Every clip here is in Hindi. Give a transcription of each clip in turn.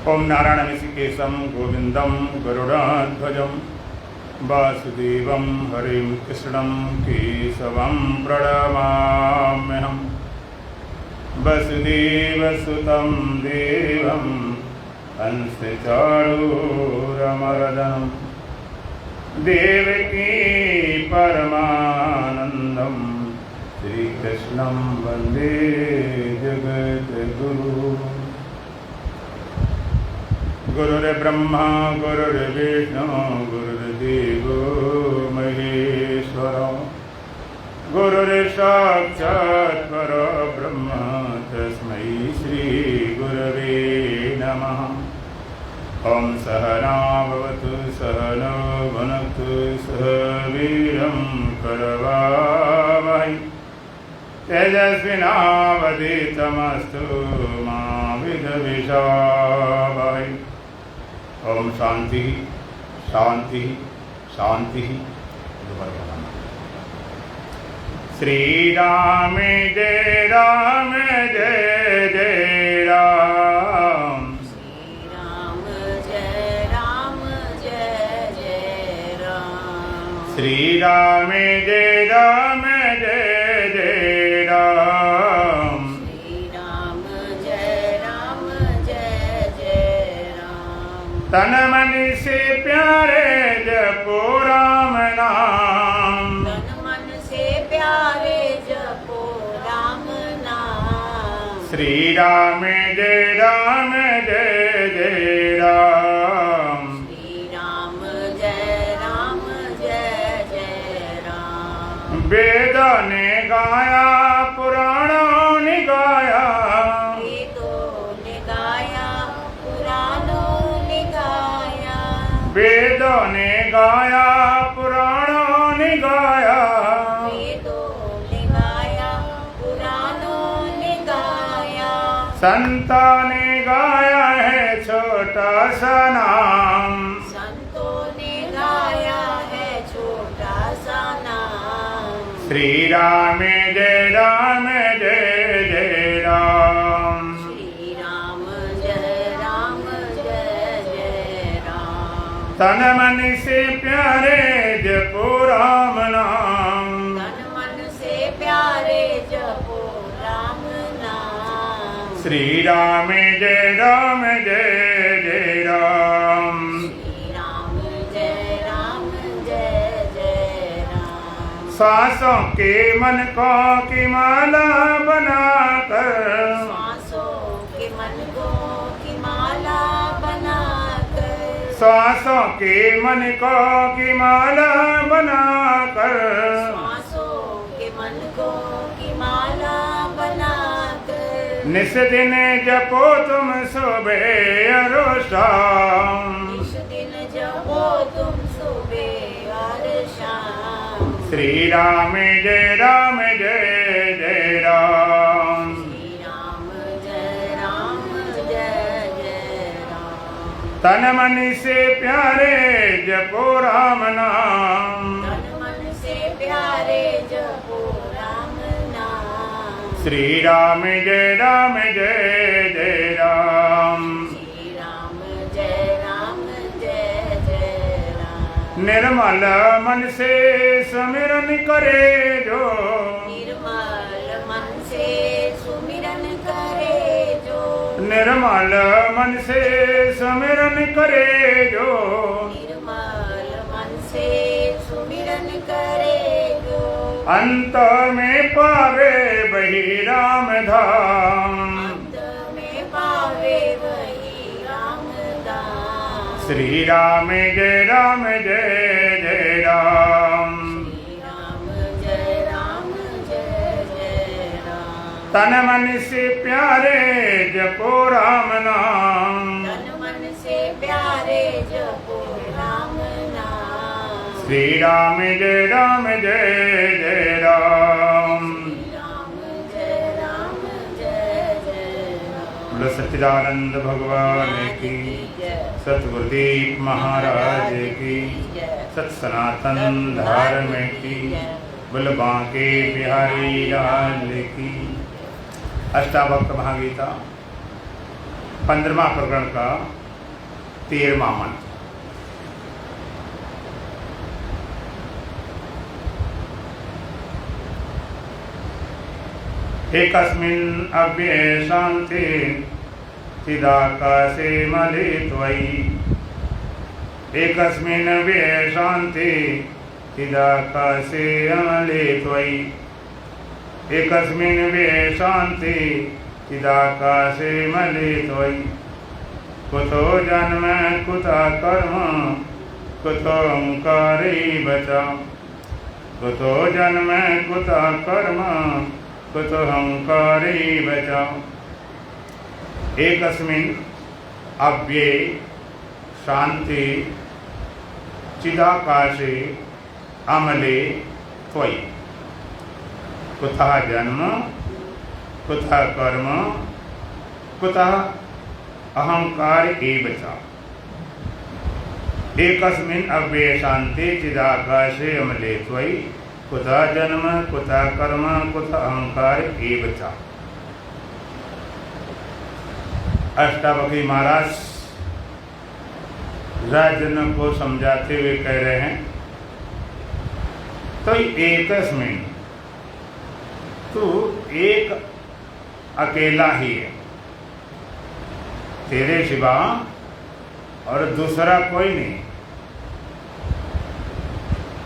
ओम नारायण ऋषिकेशं गोविंदं गरुड़ध्वजं वासुदेवं हरिं कृष्णं केशवं प्रणमाम्यहम्। वसुदेवसुतं देवं कंसचारूरमर्दनं देवकी परमानन्दं श्रीकृष्णं वन्दे जगद्गुरुं। गुरुर्ब्रह्मा गुरुर्विष्णु गुरुर्देवो महेश्वरो गुरुर्साक्षात् परब्रह्म तस्मै श्रीगुरवे नमः। ओम सहना भवतु सहनो भुनक्तु सह वीर्यं करवावहै तेजस्विनावधीतमस्तु मा विद्विषावहै। ओम शांति शांति शांति। श्री राम जय जय राम। श्री राम जय जय राम। श्री राम जय राम। श्री राम जय जय राम। तन मन से प्यारे जपो राम नाम। तन मन से प्यारे जपो राम नाम। श्री राम जय राम। श्री राम जय जय राम। वेद ने गाया पुराणों ने गाया। वेदों ने गाया पुराणों ने गाया। वेदों ने गाया पुराणों ने गाया। वेदों ने गाया पुराणों ने गाया। संता ने गाया है छोटा सा नाम। संतों ने गाया है छोटा सा नाम। श्री राम जय राम। श्री राम जय राम। तन मन से प्यारे जपो राम नाम। तन मन से प्यारे जपो राम नाम। श्री राम जय राम। श्री राम जय राम। सांसों के मन को की माला बनाकर। सांसों के मन को की माला बनाकर। सांसों के मन को की माला बनाकर। सांसों के मन को की माला बनाकर। निस दिन जपो तुम सुबह और शाम। निस दिन जपो तुम सुबह और शाम। श्री राम जय राम। श्री राम जय राम। तन मन से प्यारे जपो राम नाम। तन मन से प्यारे जपो राम नाम। श्री राम जय राम। श्री राम जय राम। निर्मल मन से सुमिरन करे जो। निर्मल मन से सुमिरन करे जो। निर्मल मन से सुमिरन करे जो। निर्मल मन से सुमिरन करे जो। अंत में पावे वही राम धाम। अंत में पावे वही राम धाम। श्री राम जय राम। श्री राम जय राम। तन मन से प्यारे जपो राम नाम। तन मन से प्यारे जपो राम नाम। श्री राम जय राम। श्री राम जय राम। बोलो सच्चिदानंद भगवान की, सतगुरुदेव महाराज की, सत सनातन धर्म की, बोल बांके बिहारी लाल की। अष्टावक्र महागीता 15वां प्रकरण का 13वां मंत्र। एकस्मिन् अव्यये शान्ति चिदाकाशे मले त्वयि। एकस्मिन् अव्यये शान्ति चिदाकाशे अमले त्वयि। एकस्मिन् अव्यये शान्ति चिदाकाशे मले त्वयि। कुतो जन्म कुतो कर्म कुतो ओंकारे बचा। कुतो जन्म कुतो कर्म कुतो ओंकारे बचा। एकस्मिन् अव्यये शान्ति चिदाकाशे अमले त्वयि। कुतः जन्म कुतः कर्म कुतः अहंकार एव च। एकस्मिन् अव्यये शान्ति चिदाकाशे अमले त्वयि। कुतः जन्म कुतः कर्म कुतः अहंकार एव च। अष्टावक्री महाराज राजन को समझाते हुए कह रहे हैं, तो एकस्मिन्, तू एक अकेला ही है, तेरे सिवा और दूसरा कोई नहीं।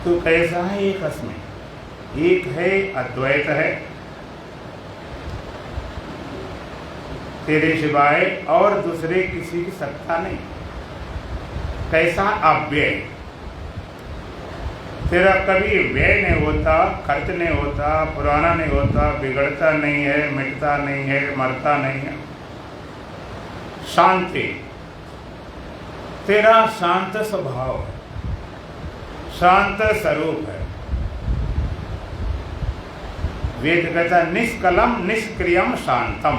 तू कैसा है? एकस्मिन्, एक है, अद्वैत है, तेरे सिवाय और दूसरे किसी की सत्ता नहीं। कैसा? अव्यय, तेरा कभी व्यय नहीं होता, खर्च नहीं होता, पुराना नहीं होता, बिगड़ता नहीं है, मिटता नहीं है, मरता नहीं है। शांति, तेरा शांत स्वभाव है, शांत स्वरूप है। वेद कहता निष्कलम निष्क्रियम शांतम।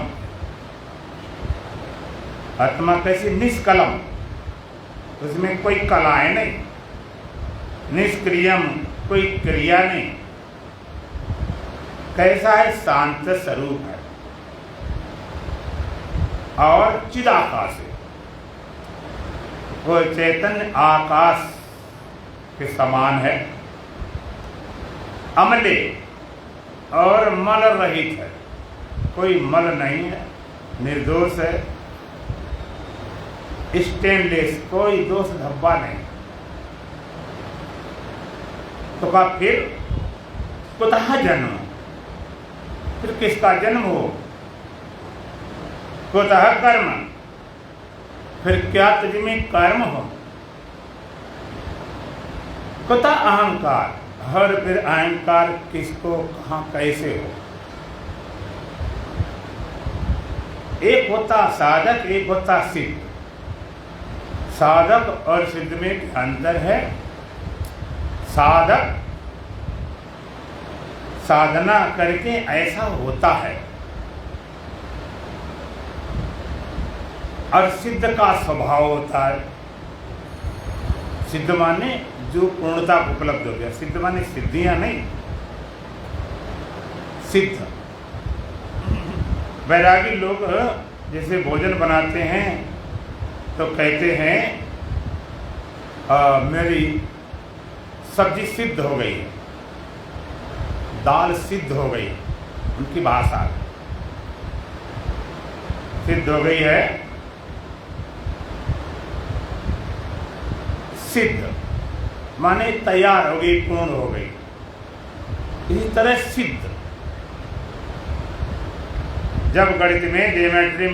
आत्मा कैसी? निष्कलम, उसमें कोई कलाएं नहीं, निष्क्रियम, कोई क्रिया नहीं। कैसा है? शांत स्वरूप है। और चिदाकाश है, वो चैतन्य आकाश के समान है। अमले, और मल रहित है, कोई मल नहीं है, निर्दोष है, स्टेनलेस, कोई दोष धब्बा नहीं। तो कहा फिर कुतः जन्म, फिर किसका जन्म हो? कुतः कर्म, फिर क्या तुझमें कर्म हो? कुतः अहंकार, हर फिर अहंकार किसको, कहाँ, कैसे हो? एक होता साधक, एक होता सिद्ध। साधक और सिद्ध में अंतर है। साधक साधना करके ऐसा होता है, और सिद्ध का स्वभाव होता है। सिद्ध माने जो पूर्णता को उपलब्ध हो गया। सिद्ध माने सिद्धियां नहीं, सिद्ध। वैरागी लोग जैसे भोजन बनाते हैं तो कहते हैं मेरी सब्जी सिद्ध हो गई है, दाल सिद्ध हो गई, उनकी भाषा सिद्ध हो गई है। सिद्ध माने तैयार हो गई, पूर्ण हो गई। इसी तरह सिद्ध, जब गणित में, ज्योमेट्री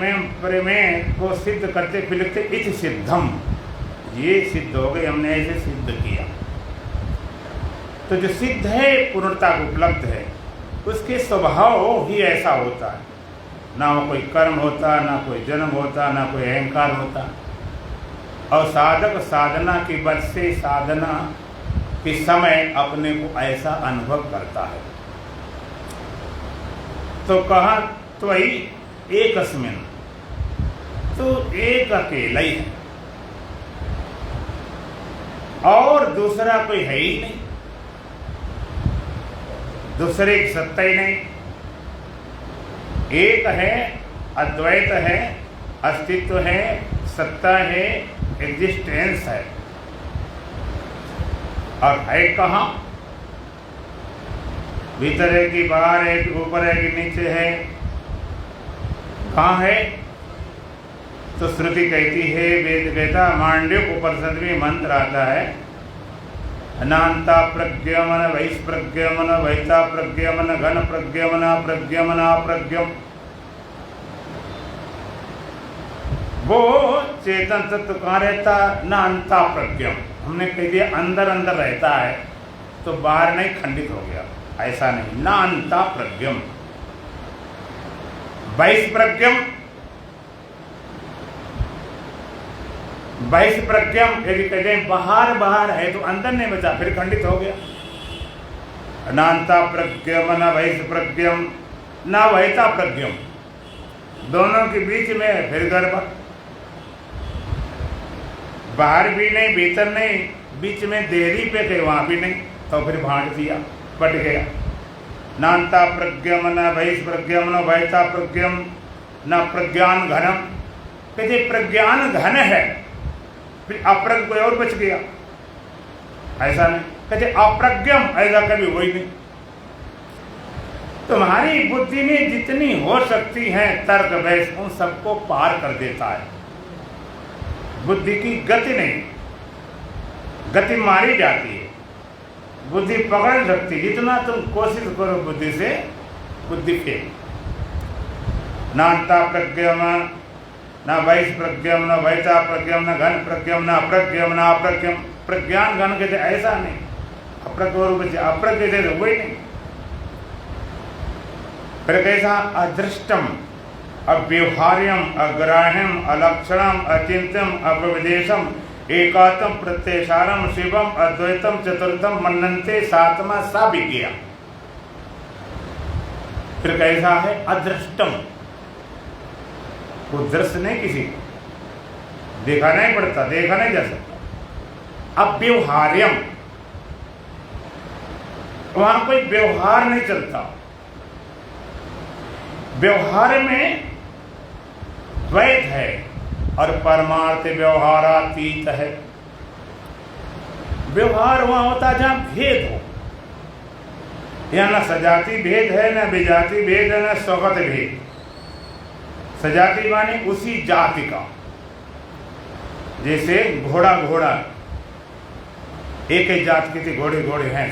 में को सिद्ध करते फिर लिखते इति सिद्धम, ये सिद्ध हो गई, हमने ऐसे सिद्ध किया। तो जो सिद्ध है, पूर्णता को उपलब्ध है, उसके स्वभाव ही ऐसा होता है। ना वो कोई कर्म होता, ना कोई जन्म होता, ना कोई अहंकार होता। और साधक साधना की बल से, साधना के समय अपने को ऐसा अनुभव करता है। तो कहा त्वयि एकस्मिन्, तो एक अकेला ही है और दूसरा कोई है ही नहीं, दूसरे की सत्ता ही नहीं। एक है, अद्वैत है, अस्तित्व है, सत्ता है, एग्जिस्टेंस है। और है कहाँ? भीतर है कि बाहर है कि ऊपर है कि नीचे है? कहाँ है? तो श्रुति कहती है, वेद कहता, मांडव्य उपनिषद में मंत्र आता है, अनांता प्रज्ञमन वैश प्रज्ञमन वैता प्रज्ञमन घन प्रज्ञमन प्रज्ञमन प्रज्ञम। वो चेतन तत्व कहाँ रहता? ना अंता प्रज्ञम। हमने कह दिया अंदर अंदर रहता है तो बाहर नहीं, खंडित हो गया, ऐसा नहीं। ना अंता प्रज्ञम वैश प्रज्ञम, वैश प्रज्ञम यदि कहते हैं बाहर बाहर है तो अंदर नहीं बचा, फिर खंडित हो गया। अनांता प्रज्ञम न वैश प्रज्ञम न वैता प्रज्ञम, दोनों के बीच में फिर गड़बड़। बाहर भी नहीं, भीतर नहीं, बीच में देरी पे थे, वहां भी नहीं, तो फिर भांट दिया, बट गया। नांता प्रज्ञम न वैश प्रज्ञम न वैता प्रज्ञम न प्रज्ञान घनम। कहते प्रज्ञान घन है, फिर अप्रज्ञ कोई और बच गया, ऐसा नहीं। कहते अप्रज्ञम, ऐसा कभी हुई नहीं। तुम्हारी बुद्धि में जितनी हो सकती है तर्क बहस, उन सबको पार कर देता है। बुद्धि की गति नहीं, गति मारी जाती है, बुद्धि पकड़ सकती। जितना तुम कोशिश करो बुद्धि से, बुद्धि फेल। नांता प्रज्ञम न वैश प्रज्ञम न वैता प्रज्ञम न घन प्रज्ञम न अप्रज्ञम न अप्रज्ञम। प्रज्ञान घन कहते ऐसा नहीं, अप्रज्ञ और बचे, अप्रज्ञ थे तो वही नहीं। फिर कैसा? अदृष्टम अव्यवहार्यम अग्राह्यम अलक्षणम अचिंत्यम अविदेशम एकात्म प्रत्ययसारम शिवम अद्वैतम चतुर्थम मन्नन्ते सातमा सा विज्ञा। फिर कैसा है? अदृष्टम, वो दृश्य नहीं, किसी देखा नहीं पड़ता, देखा नहीं जा सकता। अव्यवहार्यम, वहां कोई व्यवहार नहीं चलता। व्यवहार में द्वैत है और परमार्थ व्यवहारातीत है। व्यवहार वहां होता जहां भेद हो, या न सजाति भेद है, न विजाति भेद है, न स्वगत भेद। सजाति माने उसी जाति का, जैसे घोड़ा घोड़ा, एक ही जात के थे घोड़े घोड़े हैं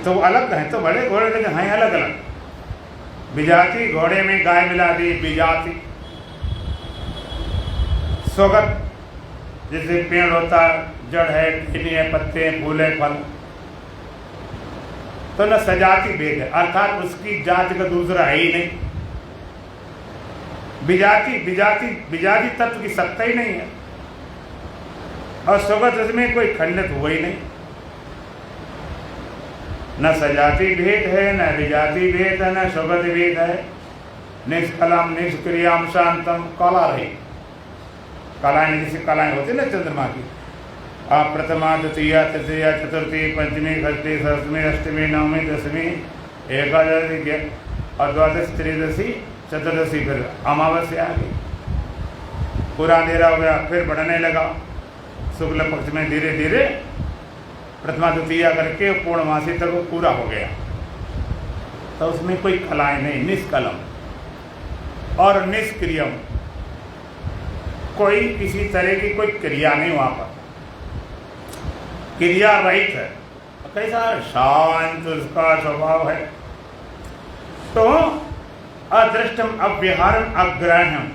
तो अलग हैं, तो बड़े घोड़े लेकिन हैं अलग अलग। विजाति, घोड़े में गाय मिला दी, विजाति। स्वगत, जैसे पेड़ होता, जड़ है, टहनी है, पत्ते हैं, फूल है, फल। तो न सजाति भेद है, अर्थात उसकी जाति का दूसरा है ही नहीं। विजाति तत्व की सत्ता ही नहीं है, और स्वगत उसमें कोई खंडित हुआ ही नहीं। न सजाति भेद है, न विजाति भेद है, न स्वगत भेद है। निष्कलम निष्क्रियाम शांतम, कला रही। कलाएं जैसे कलाएं होती ना चंद्रमा की, आप प्रथमा द्वितीया तृतीया चतुर्थी पंचमी षष्ठी सप्तमी अष्टमी नवमी दसवीं एकादशी और द्वादश त्रयोदशी चतुर्दशी, फिर अमावस्या आ गई, पूरा अंधेरा हो गया, फिर बढ़ने लगा। शुक्ल पक्ष में धीरे धीरे प्रथमा द्वितीया करके पूर्णमासी तक वो पूरा हो गया। तो उसमें कोई कलाएं नहीं, निष्कलम और निष्क्रियम, कोई किसी तरह की कोई क्रिया नहीं वहां पर, क्रिया रहित है। कैसा? शांत उसका स्वभाव है। तो अदृष्टम अव्यवहारम अग्राह्यम,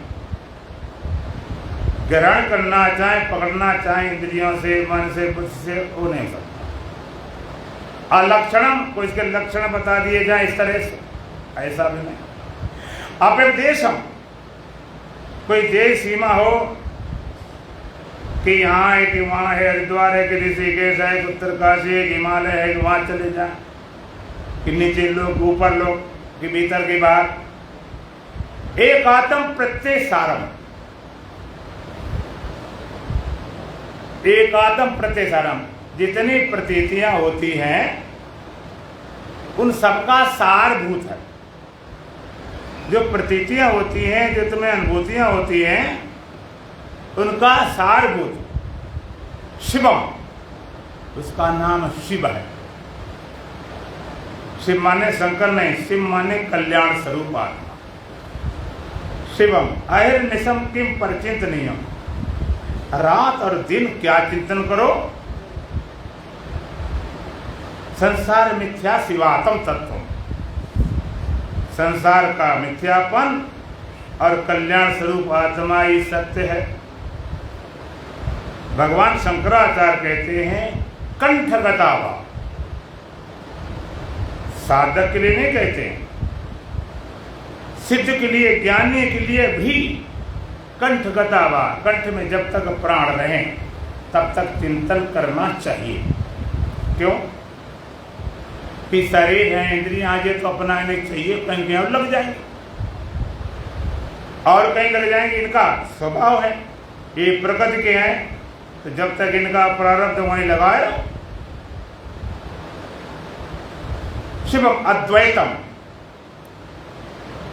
ग्रहण करना चाहे, पकड़ना चाहे इंद्रियों से, मन से, बुद्धि से, वो नहीं सकता। अलक्षणम, कोई इसके लक्षण बता दिए जाए इस तरह से, ऐसा भी नहीं। अव्यवदेशम, कोई देश सीमा हो कि यहाँ है कि वहाँ है, हरिद्वार है कि ऋषिकेश है कि उत्तरकाशी है कि हिमालय है कि वहाँ चले जाए, कि नीचे लोग, ऊपर लोग, कि भीतर के बाहर। एकात्म प्रत्यय सारम, एकात्म प्रत्यय सारम, जितनी प्रतीतियां होती हैं उन सबका सारभूत है। जो प्रतीतियां होती हैं, जो तुम्हें अनुभूतियां होती हैं, उनका सारभूत शिवम, उसका नाम शिव है। शिव माने शंकर नहीं, शिव माने कल्याण स्वरूप आत्मा। शिवम अहिर्निशम किम परिचिंतनीयम, रात और दिन क्या चिंतन करो, संसार मिथ्या शिवात्म तत्व, संसार का मिथ्यापन और कल्याण स्वरूप आत्मा ही सत्य है। भगवान शंकराचार्य कहते हैं कंठगतावा, साधक के लिए नहीं कहते हैं, सिद्ध के लिए, ज्ञानी के लिए भी कंठगतावा, कंठ में जब तक प्राण रहे तब तक चिंतन करना चाहिए। क्यों? कि शरीर है, इंद्रियां आज तो अपनाने चाहिए, कहीं और लग जाएंगे और कहीं लग जाएंगे, इनका स्वभाव है, ये प्रकृति के हैं, तो जब तक इनका प्रारब्ध वहीं लगाए। शिवम अद्वैतम,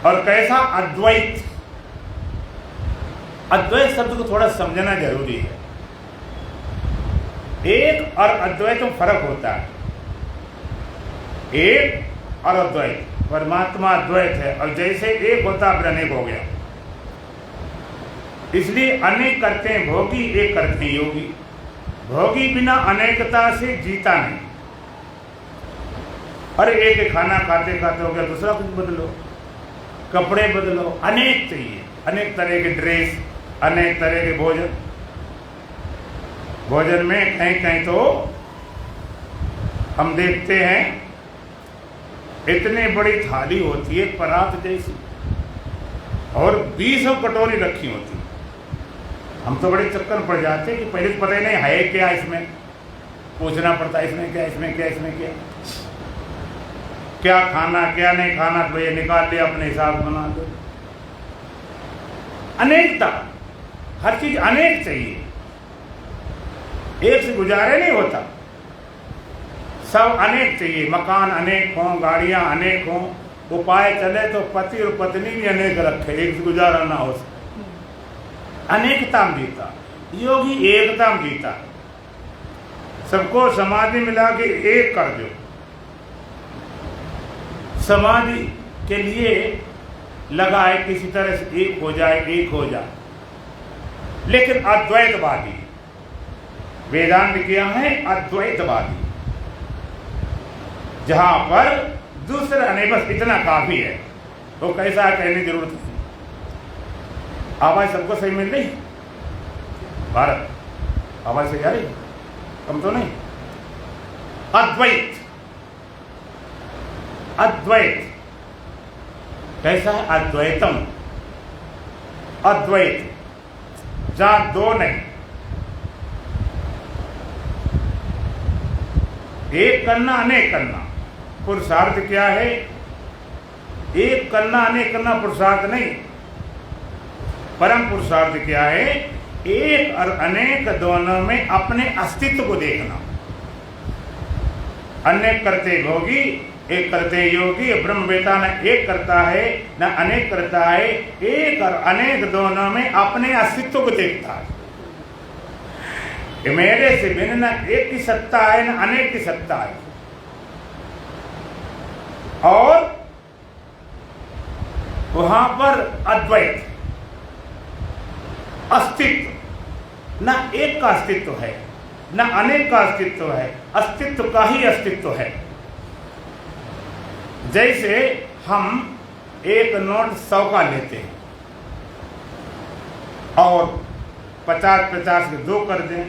और कैसा अद्वैत, अद्वैत शब्द को थोड़ा समझना जरूरी है। एक और अद्वैत में फर्क होता है, एक और अद्वैत, परमात्मा अद्वैत है और जैसे एक होता फिर अनेक हो गया, इसलिए अनेक करते हैं भोगी, एक करते हैं योगी। भोगी बिना अनेकता से जीता नहीं। अरे एक खाना खाते खाते हो गया, दूसरा कुछ बदलो, कपड़े बदलो, अनेक चाहिए, अनेक तरह के ड्रेस, अनेक तरह के भोजन। भोजन में कहीं कहीं तो हम देखते हैं इतनी बड़ी थाली होती है परात जैसी और 20 कटोरी रखी होती है। हम तो बड़े चक्कर पड़ जाते हैं कि पहले तो पता ही नहीं है क्या, इसमें पूछना पड़ता है इसमें क्या, इसमें क्या, इसमें क्या, क्या खाना क्या नहीं खाना, तो ये निकाल लिया, अपने हिसाब बना दो। अनेकता, हर चीज अनेक चाहिए, एक से गुजारे नहीं होता, सब अनेक चाहिए। मकान अनेक हों, गाड़ियां अनेक हों, उपाय चले तो पति और पत्नी भी अनेक रखे, एक से गुजारा ना हो सके। अनेकता में जीता योगी, एकता में जीता, सबको समाधि मिला के एक कर दो। समाधि के लिए लगा है किसी तरह से एक हो जाए, एक हो जाए, लेकिन अद्वैतवादी, वेदांत क्या है? अद्वैतवादी, जहां पर दूसरा नहीं, बस इतना काफी है। वो कैसा है कहने की जरूरत नहीं। आवाज सबको सही मिल रही? भारत आवाज सही आ रही? कम तो नहीं? अद्वैत, अद्वैत कैसा है? अद्वैतम, अद्वैत, जहां दो नहीं, एक करना अनेक करना। पुरुषार्थ क्या है? एक करना अनेक करना पुरुषार्थ नहीं, परम पुरुषार्थ क्या है? एक और अनेक दोनों में अपने अस्तित्व को देखना। अनेक करते भोगी, एक करते योगी। ब्रह्मवेता न एक करता है न अनेक करता है, एक और अनेक दोनों में अपने अस्तित्व को देखता है कि मेरे से भिन्न न एक की सत्ता है न अनेक की सत्ता है। और वहां पर अद्वैत, अस्तित्व, न एक का अस्तित्व है न अनेक का अस्तित्व है, अस्तित्व का ही अस्तित्व है। जैसे हम एक नोट 100 का लेते हैं और 50-50 के 2 कर दें,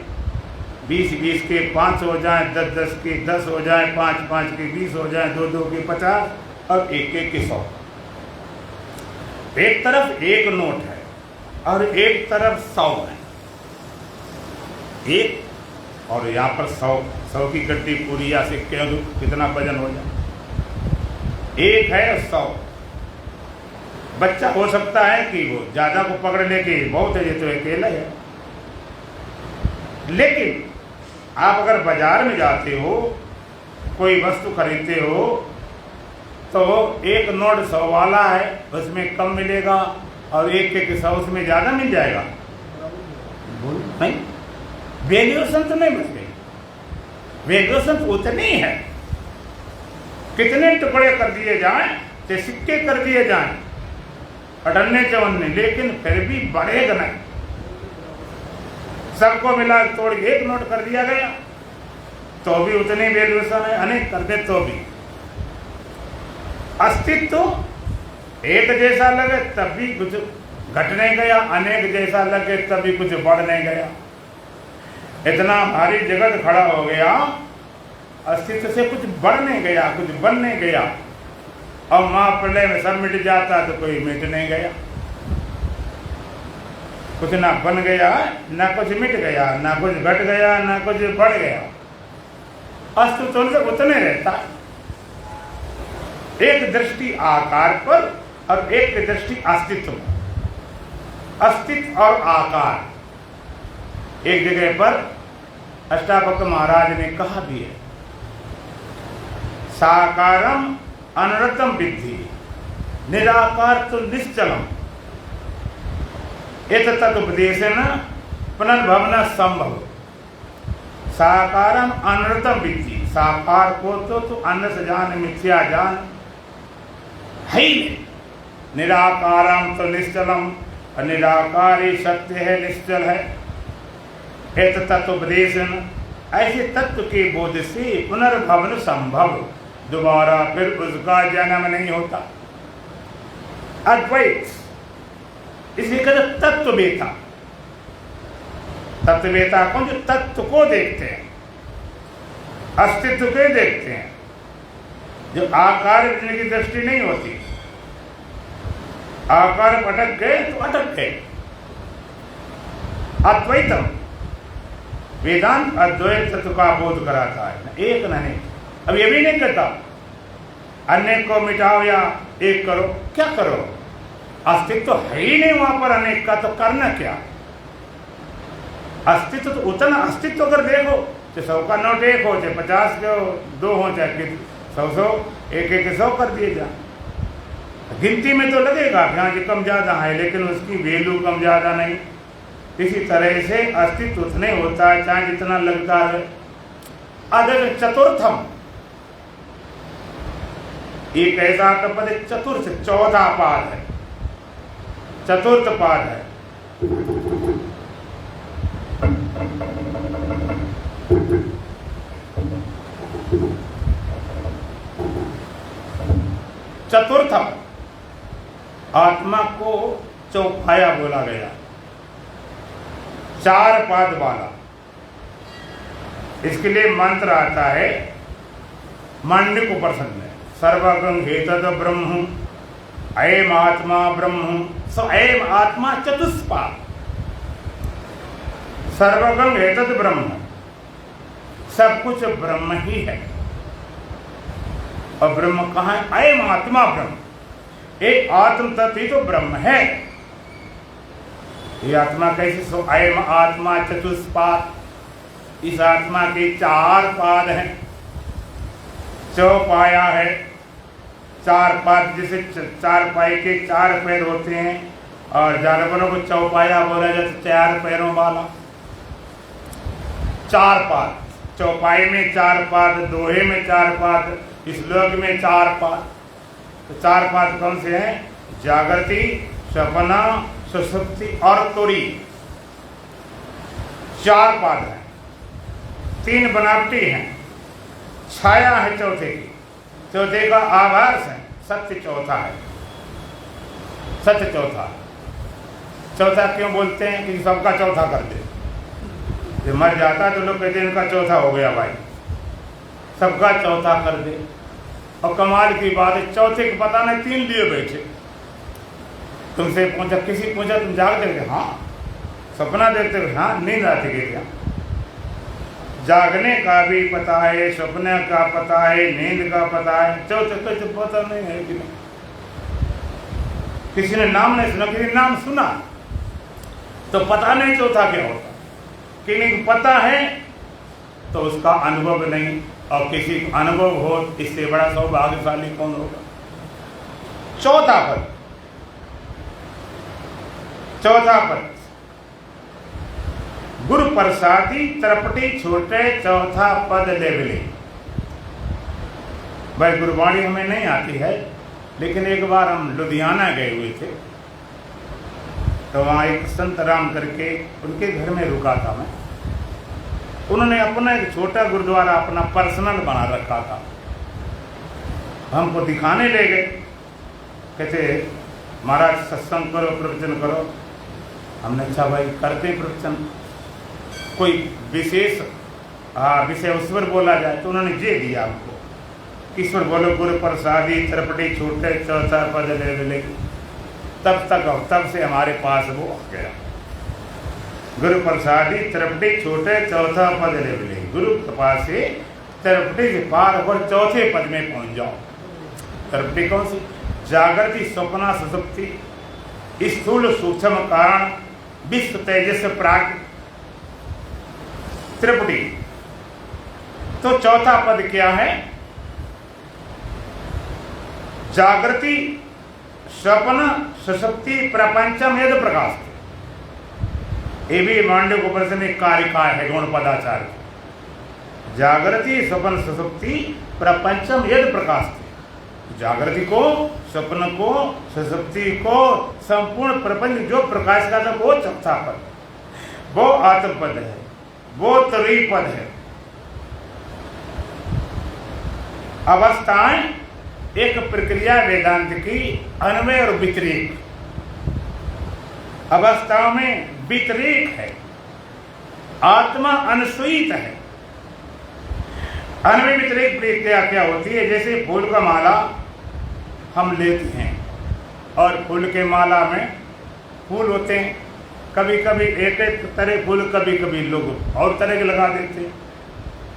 20-20 के 5 हो जाए, 10-10 के 10 हो जाए, 5-5 के 20 हो जाए, 2-2 के 50 और 1-1 के 100। एक तरफ एक नोट है और एक तरफ 100 है, एक और यहाँ पर 100 की गड्डी पूरी या सिक्के कितना वजन हो जाए, एक है 100। बच्चा हो सकता है कि वो ज्यादा को पकड़ने के बहुत है, ये तो अकेला है। लेकिन आप अगर बाजार में जाते हो, कोई वस्तु खरीदते हो तो एक नोट 100 वाला है, उसमें कम मिलेगा, और एक 100 उसमें ज्यादा मिल जाएगा? नहीं, वैल्यूएशन तो नहीं बच गई, वैल्यूएशन तो उतनी है। कितने टुकड़े कर दिए जाएं, चाहे सिक्के कर दिए जाएं 58-54, लेकिन फिर भी बढ़ेगा नहीं। सबको मिला तोड़ एक नोट कर दिया गया तो भी उतनी वैल्यूएशन है, अनेक कर दे तो भी। अस्तित्व एक जैसा लगे तब भी कुछ घट नहीं गया, अनेक जैसा लगे तब भी कुछ बढ़ नहीं गया। इतना भारी जगत खड़ा हो गया, अस्तित्व से कुछ बढ़ नहीं गया, कुछ बन नहीं गया। और महाप्रलय में सब मिट जाता तो कोई मिट नहीं गया, कुछ ना बन गया, ना कुछ मिट गया, ना कुछ घट गया, ना कुछ बढ़ गया। अस्तित्व से उतने रहता है, एक दृष्टि आकार पर और एक दृष्टि अस्तित्व में। अस्तित्व और आकार एक जगह पर अष्टावक्र महाराज ने कहा भी है, साकारम अनरतम विद्धि निराकार तो निश्चलम एतत्तुपदेशेन पुनर्भवना संभव। साकारम अनरतम विद्धि, साकार को तो अन्य से जान, मिथ्या जान है ही नहीं। निराकारम तो निश्चलम, निराकार ही सत्य है, निश्चल है। एतत्तुपदेशेन, ऐसे तत्व के बोध से पुनर्भवन संभव, दोबारा फिर उसका जन्म नहीं होता। अद्वैत, इसलिए कहते तत्ववेता। तत्ववेता कौन? जो तत्व को देखते हैं, अस्तित्व को देखते हैं, जो आकार की दृष्टि नहीं होती। आकार अटक गए तो अटक गए। अद्वैतम, वेदांत अद्वैत तत्व का बोध कराता है, एक नहीं। अब ये भी नहीं कहता अनेक को मिटाओ या एक करो। क्या करो? अस्तित्व है ही नहीं वहां पर अनेक का, तो करना क्या? अस्तित्व तो उतना, अस्तित्व अगर देखो तो 100 का नोट एक हो, चाहे 50 के 2 हो, चाहे 100 एक 100 कर दिए जाए। गिनती में तो लगेगा यहाँ की कम ज्यादा है, लेकिन उसकी वैल्यू कम ज्यादा नहीं। इसी तरह से अस्तित्व उतने होता है चाहे जितना लगता है। अगर चतुर्थम, एक ऐसा का पद चतुर्थ, चौथा पाद है, चतुर्थ पाद है। चतुर्थम, आत्मा को चौपाया बोला गया, 4 पाद वाला। इसके लिए मंत्र आता है मांडलिक उपनिषद में, सर्वगं हेतद ब्रह्म अयम आत्मा ब्रह्म। सो अयम आत्मा चतुष्पाद, सर्वगं हेतद ब्रह्म, सब कुछ ब्रह्म ही है। और ब्रह्म कहाँ है? अयम आत्मा ब्रह्म, एक आत्म तत्व ही तो ब्रह्म है। ये आत्मा कैसे? सो अयम आत्मा चतुष्पाद, इस आत्मा के 4 पाद हैं। चौपाया है, 4 पाद, जैसे 4 पाए के 4 पैर होते हैं, और जानवरों को चौपाया बोला जाता, 4 पैरों वाला। 4 पाद, चौपाई में 4 पाद, दोहे में 4 पाद, श्लोक में 4 पाद। तो 4 पाद कौन से हैं? जागृति, सपना, सुषुप्ति और तुरी, 4 पाद हैं। 3 बनावटी हैं, छाया है चौथे की, चौथे का आभास है, सत्य चौथा है। सत्य चौथा, चौथा क्यों बोलते हैं? कि सबका चौथा कर दे। जब मर जाता तो लोग कहते हैं इनका चौथा हो गया भाई, सबका चौथा कर दे। और कमाल की बात है, चौथे को पता नहीं 3 लिए बैठे। तुमसे पूछा, किसी पूछा तुम जागते थे? हाँ। सपना देखते थे? हाँ। नींद आती है क्या? जागने का भी पता है, सपने का पता है, नींद का पता है, चौथे का तो पता नहीं है कि नहीं। किसी ने नाम नहीं सुना, किसी ने नाम सुना तो पता नहीं चौथा क्या होता। किसी को पता है तो उसका अनुभव नहीं, और किसी को अनुभव हो, इससे बड़ा सौभाग्यशाली कौन होगा? चौथा पद गुरु प्रसादी तरपटी छोटे चौथा पद लेवले। भाई गुरुवाणी हमें नहीं आती है, लेकिन एक बार हम लुधियाना गए हुए थे, तो वहाँ एक संत राम करके उनके घर में रुका था मैं। उन्होंने अपना एक छोटा गुरुद्वारा अपना पर्सनल बना रखा था। हमको दिखाने ले गए, कहते महाराज सत्संग करो, प्रवचन करो। हमने अच्छा भाई करते प्रवचन, कोई विशेष विषय उस पर बोला जाए, तो उन्होंने ये दिया हमको, किस पर बोलो, गुरु प्रसादी तरपटी छोटे चौथा पद ले मिलेगी। तब से हमारे पास वो आ गया, गुरु प्रसादी तरपटी छोटे चौथा पद ले मिलेगी। गुरु कृपा से तरपटी से पार होकर चौथे पद में पहुंच जाओ। तरपटी कौन सी? जागृति, स्वप्ना, सुषुप्ति, स्थूल सूक्ष्म कारण, विश्व तेजस प्राग, त्रिपुटी। तो चौथा पद क्या है? जागृति, स्वप्न, सुषुप्ति, प्रपंचम यद प्रकाश। ये भी मांडव्य उपनिषद में कारिका है गौण पदाचार। जागृति, स्वप्न, सुषुप्ति, प्रपंचम यद प्रकाश। जागृति को, स्वप्न को, सुषुप्ति को, संपूर्ण प्रपंच जो प्रकाश का था, वो चौथा पद, वो आत्म पद है, वो त्रि पद है। अवस्थाएं एक प्रक्रिया वेदांत की अन्वय और व्यतिरेक। अवस्थाओं में व्यतिरेक है, आत्मा अनुसूयित है। अन्वय व्यतिरेक प्रक्रिया क्या होती है? जैसे फूल का माला हम लेते हैं, और फूल के माला में फूल होते हैं, कभी कभी एक एक तरह फूल, कभी कभी लोग और तरह के लगा देते हैं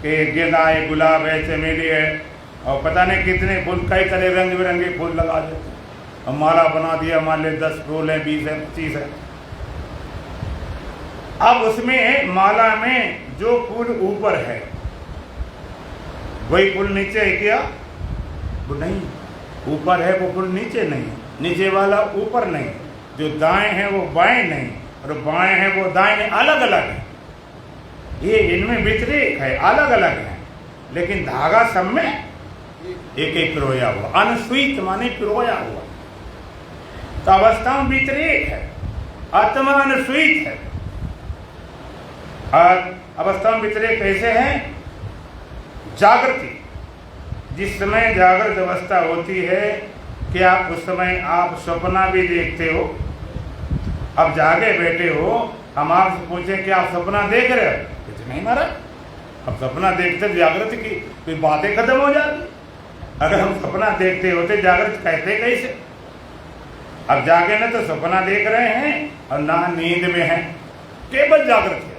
कि गेंदा है, गुलाब है, चमेली है, और पता नहीं कितने फूल, कई तरह रंग बिरंगे फूल लगा देते हैं। और माला बना दिया, मान ले 10 फूल है, 20 है, 25 है। अब उसमें माला में जो फूल ऊपर है वही फूल नीचे है क्या? वो नहीं, ऊपर है वो फूल नीचे नहीं, नीचे वाला ऊपर नहीं, जो दाएं है वो बाएं नहीं, और बाएं है वो दाएं नहीं, अलग अलग है। ये इनमें व्यतिरेक है, अलग अलग है, लेकिन धागा सब में एक एक पिरोया हुआ। अनुसूयित माने पिरोया हुआ। तो अवस्था में व्यतिरेक है, आत्मा अनुसूयित है। और अवस्था में व्यतिरेक कैसे है? जागृति, जिस समय जागृत अवस्था होती है कि आप उस समय आप सपना भी देखते हो। अब जागे बैठे हो, हम आपसे पूछें कि आप सपना देख रहे हो? कुछ नहीं महाराज, अब सपना देखते जागृति की फिर बातें खत्म हो जाती। अगर हम सपना देखते होते जागृत कहते कैसे? अब जागे ना तो सपना देख रहे हैं और ना नींद में है, केवल जागृत है,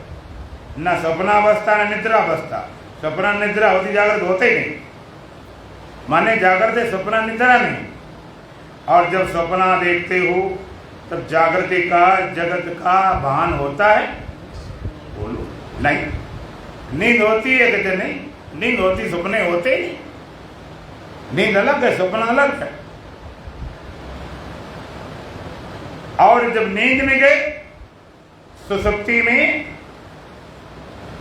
ना सपनावस्था ना निद्रावस्था। सपना निद्रा होती, जागृत होते ही नहीं, माने जागृत है, सपना निद्रा नहीं। और जब सपना देखते हो तब जागृति का, जगत का भान होता है? बोलो नहीं। नींद होती है? कहते नहीं, नींद होती, सपने होते ही। नींद अलग है, सपना अलग है। और जब नींद में गए सुषुप्ति में,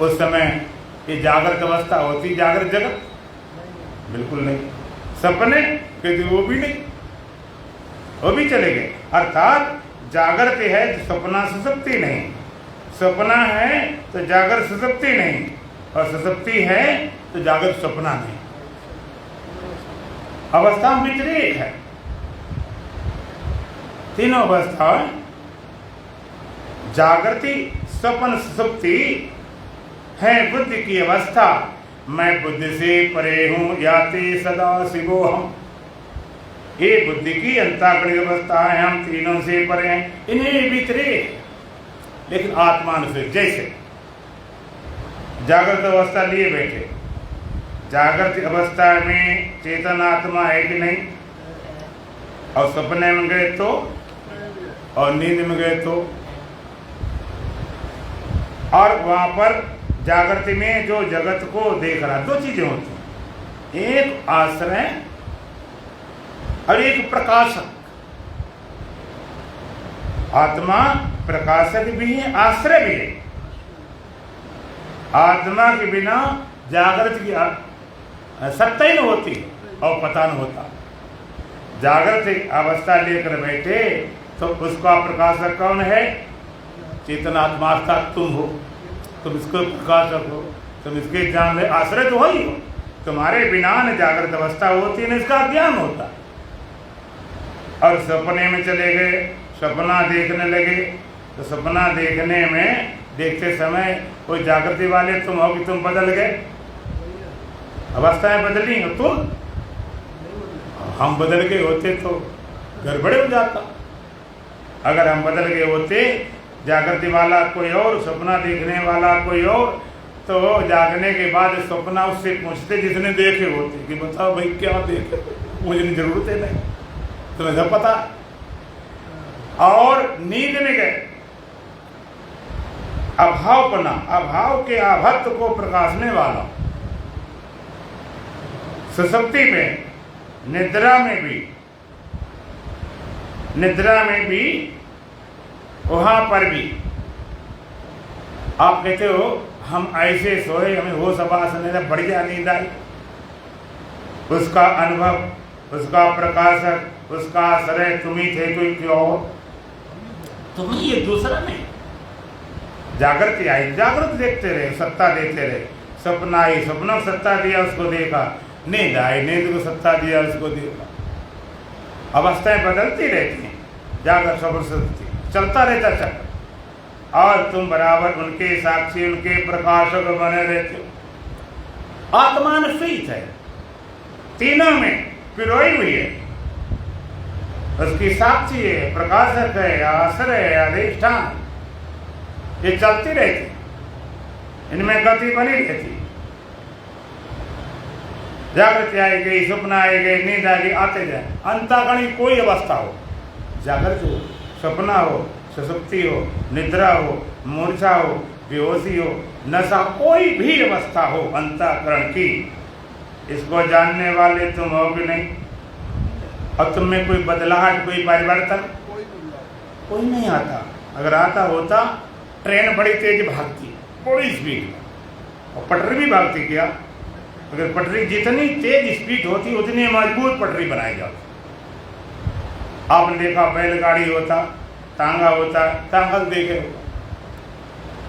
उस समय ये जागृत अवस्था होती, जागृत जगत? बिल्कुल नहीं। सपने? कहते वो भी नहीं, वो भी चले गए। अर्थात जागृत है तो सपना सुषुप्ति नहीं, सपना है तो जागृत सुषुप्ति नहीं, और सुषुप्ति है तो जागृत सपना नहीं। अवस्था व्यतिरेक है। तीनों अवस्थाएं, जागृति, स्वप्न, सुषुप्ति है बुद्धि की अवस्था। मैं बुद्धि से परे हूं, याते सदा शिवो हम। ये बुद्धि की अंतःकरण अवस्था है, हम तीनों से परे हैं, इन्हें व्यतिरेक। लेकिन आत्मानुसूयित, जैसे जागृत अवस्था लिए बैठे, जागृत अवस्था में चेतन आत्मा है कि नहीं? और सपने में गए तो, और नींद में गए तो। और वहां पर जागृति में जो जगत को देख रहा, दो चीजें होती हैं, एक आश्रय और एक प्रकाशक। आत्मा प्रकाशक भी है, आश्रय भी है। आत्मा के बिना जागृत की सत्ता ही नहीं होती और पता नहीं होता। जागृत अवस्था लेकर बैठे तो उसका प्रकाशक कौन है? चेतनात्मा तुम हो, तुम इसको प्रकाशक हो, तुम इसके जान ले आश्रय तो हो ही हो। तुम्हारे बिना न जागृत अवस्था होती न इसका ज्ञान होता। और सपने में चले गए, सपना देखने लगे, तो सपना देखने में देखते समय कोई जागृति वाले तुम हो कि तुम बदल गए? अवस्थाएं बदली हो तुम। हम बदल गए होते तो गड़बड़ हो जाता। अगर हम बदल गए होते, जागृति वाला कोई और, सपना देखने वाला कोई और, तो जागने के बाद सपना उससे पूछते जिसने देखे होते कि बताओ भाई क्या देखे, मुझे जरूरत है नहीं, तुम्हें सब पता। और नींद में गए, अभावपना, अभाव के आभत्व को प्रकाशने वाला, सुसुप्ति में, निद्रा में भी वहां पर भी आप कहते हो हम ऐसे सोए, हमें होश आभास नहीं, बढ़िया नींद आई। उसका अनुभव, उसका प्रकाशक, उसका आश्रय तुम ही थे, कोई क्यों हो? तुम ही, ये दूसरा नहीं। जागृति आई, जागृत देखते रहे, सत्ता देते रहे। सपना आई, सपना को सत्ता दिया, उसको देखा। नींद आई, नींद को सत्ता दिया, उसको देखा। अवस्थाएं बदलती रहती हैं, जागृत स्वप्न चलता रहता चक्र। और तुम बराबर उनके साक्षी, उनके प्रकाशक बने रहते हो। आत्मा निश्चित है, तीनों में पिरोई हुई है। उसकी साक्षी है, प्रकाशक है, आश्रय है, अधिष्ठान। ये चलती रहती, इनमें गति बनी रहती। जागृति आई गई, सपना आई गई, नींद आ गई, आते जाए। अंतःकरणी कोई अवस्था हो, जागृत हो, सपना हो, सुसुप्ति हो, निद्रा हो, मूर्छा हो, बेहोशी हो, नशा, कोई भी अवस्था हो अंतःकरण की, इसको जानने वाले तुम हो कि नहीं? और तुम में कोई बदलाहट, कोई परिवर्तन कोई नहीं आता। अगर आता होता, ट्रेन बड़ी तेज भागती, बड़ी स्पीड, और पटरी भी भागती क्या? अगर पटरी जितनी तेज स्पीड होती उतनी मजबूत पटरी बनाई जाती। आपने देखा बैलगाड़ी होता, तांगा होता, तांगा देखे होगा,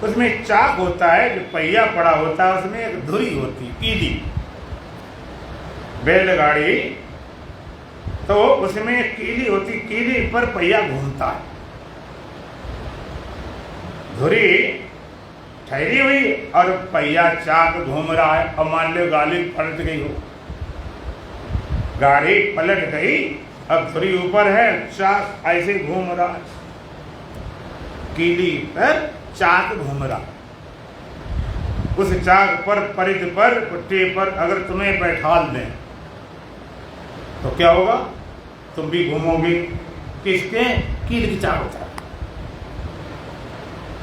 उसमें चाक होता है, जो पहिया पड़ा होता है उसमें एक धुरी होती, कीली। बैलगाड़ी तो उसमें कीली होती, कीली पर पहिया घूमता है, धुरी ठहरी हुई और पहिया चाक घूम रहा है। और मान लो गाड़ी पलट गई हो, गाड़ी पलट गई, अब धुरी ऊपर है, चाक ऐसे घूम रहा है, कीली पर चाक घूम रहा। उस चाक पर, परिध पर, पुट्टे पर अगर तुम्हें बैठा दें तो क्या होगा? तुम भी घूमोगे। किसके? कील की चाक होता है।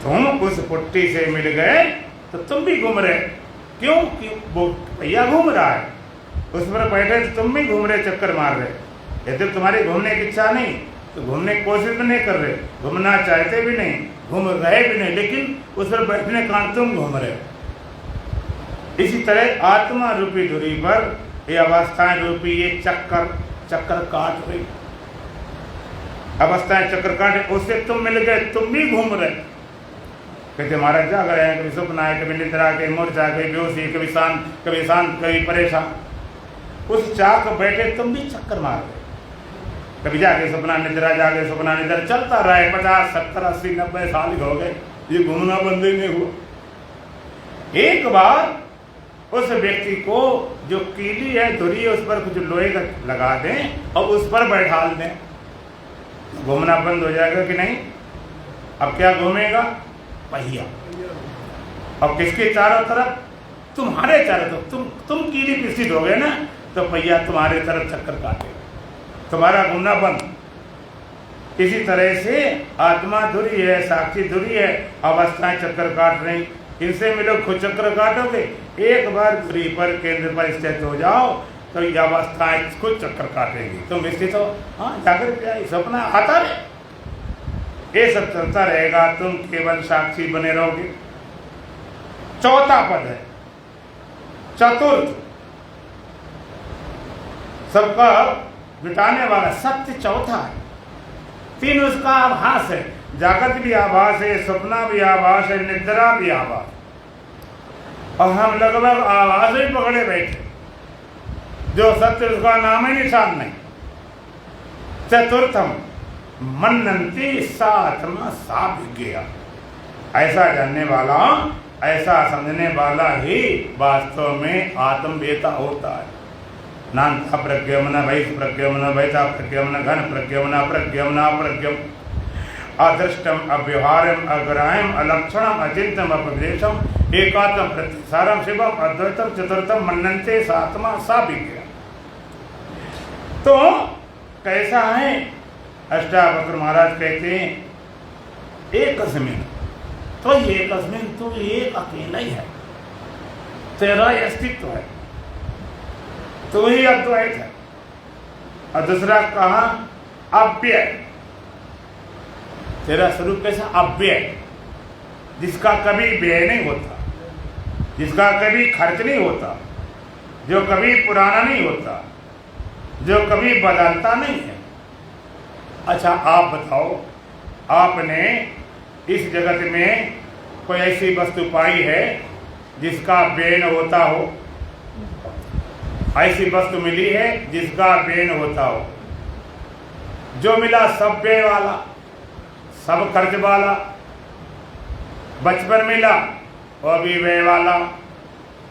तुम उस पुट्टी से मिल गए तो तुम भी घूम रहे। क्यों? कि वो पहिया घूम रहा है, उस पर बैठे तो तुम भी घूम रहे, चक्कर मार रहे। यदि तुम्हारी घूमने की इच्छा नहीं तो घूमने की कोशिश भी नहीं कर रहे, घूमना चाहते भी नहीं, घूम रहे भी नहीं, लेकिन उस पर बैठने का तुम घूम रहे हो। इसी तरह आत्मा रूपी धुरी पर ये अवस्थाएं रूपी ये चक्कर काट रही, अवस्थाएं चक्कर काट, उससे तुम मिल गए, तुम भी घूम रहे। कहते महाराज जाग रहे हैं, कभी सपना है, कभी निद्रा, कभी मूर्छा, कभी बेहोशी, कभी शांत, कभी परेशान। उस चाक बैठे तुम भी चक्कर मार रहे, कभी जाके सपना निद्रा, जाके सपना निद्रा, चलता रहे। 50, 70, 80, 90 साल हो गए, ये घूमना बंद ही नहीं हुआ। एक बार उस व्यक्ति को जो कीली है, धुरी है, उस पर कुछ लोहे का लगा दें और उस पर बैठा दें, घूमना बंद हो जाएगा कि नहीं? अब क्या घूमेगा? पहिया। अब किसके चारों तरफ? तुम्हारे चारों तरफ। तुम कीली पे स्थित हो गए ना, तो पहिया तुम्हारे तरफ चक्कर काटेगा, तुम्हारा घूमना बंद। इसी तरह से आत्मा धुरी है, साक्षी धुरी है, अवस्थाएं चक्कर काट रही, इनसे मिलो खुद चक्कर काटोगे। एक बार धुरी पर, केंद्र पर स्थित हो जाओ, तो ये अवस्थाएं खुद चक्कर काटेंगी। तुम स्थित हो, हाँ जागृत सपना आता रहे, ये सब चलता रहेगा, तुम केवल साक्षी बने रहोगे। चौथा पद है चतुर्थ, सबका मिटाने वाला सत्य चौथा है। तीन उसका आभास है, जागृत भी आभास है, सपना भी आभास है, निद्रा भी आभास। और हम लगभग आभास ही पकड़े बैठे, जो सत्य उसका नाम ही निशान नहीं। चतुर्थम मनंती सात्मा सा विज्ञा, ऐसा जानने वाला, ऐसा समझने वाला ही वास्तव में आत्मवेता होता है। नान्ता प्रज्ञमन वैस प्रज्ञमन वैसा प्रज्ञमन घन प्रज्ञमन प्रज्ञमन अप्रज्ञम अदृष्टम अव्यवहारम अग्राह्यम अलक्षणम अचिंतम अपविदेशम एकात्म प्रतिसारम शिवम अद्वैतम चतुर्थम मनंते सात्मा सा विज्ञा। तो कैसा है? अष्टावक्र महाराज कहते हैं एकस्मिन, तो ये एकस्मिन, तू एक अकेला ही है, तेरा अस्तित्व है, तू ही अद्वैत है। और दूसरा कहा अव्यय, तेरा स्वरूप कैसा? अव्यय, जिसका कभी व्यय नहीं होता, जिसका कभी खर्च नहीं होता, जो कभी पुराना नहीं होता, जो कभी बदलता नहीं है। अच्छा आप बताओ, आपने इस जगत में कोई ऐसी वस्तु पाई है जिसका व्यय न होता हो? ऐसी वस्तु मिली है जिसका व्यय न होता हो? जो मिला सब व्यय वाला, सब खर्च वाला। बचपन मिला वो भी व्यय वाला,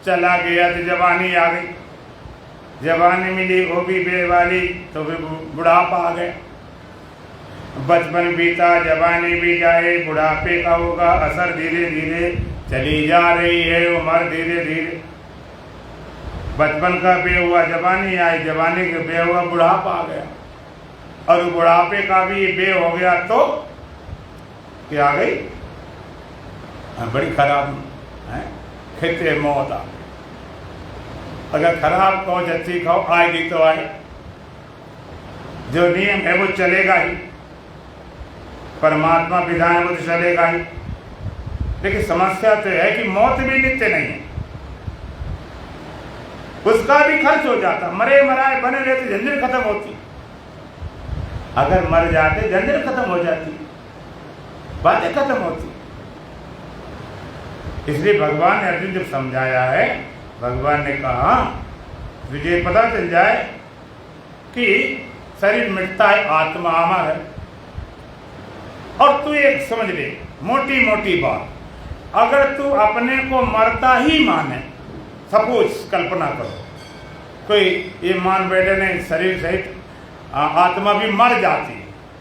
चला गया तो जवानी आ गई, जवानी मिली वो भी व्यय वाली, तो फिर बुढ़ापा आ गया। बचपन बीता, जवानी भी जाए, बुढ़ापे का होगा असर, धीरे धीरे चली जा रही है उम्र, धीरे धीरे बचपन का व्यय हुआ, जवानी आई, जवानी का व्यय हुआ, बुढ़ापा आ गया, और बुढ़ापे का भी व्यय हो गया तो क्या आ गई? बड़ी खराब है, खेते मौत आ। अगर खराब कहो जच्ची खाओ, आएगी तो आए, जो नियम है वो चलेगा ही, परमात्मा विधान है वो तो चलेगा ही। लेकिन समस्या तो है कि मौत भी नित्य नहीं है, उसका भी खर्च हो जाता। मरे मराए बने रहते, झंझट खत्म होती। अगर मर जाते झंझट खत्म हो जाती, बातें खत्म होती। इसलिए भगवान ने अर्जुन जब समझाया है, भगवान ने कहा तुझे पता चल जाए कि शरीर मिटता है, आत्मा अमर है। और तू एक समझ ले मोटी मोटी बात, अगर तू अपने को मरता ही माने, सपोज कल्पना करो कोई ये मान बैठे नहीं, शरीर सहित आत्मा भी मर जाती,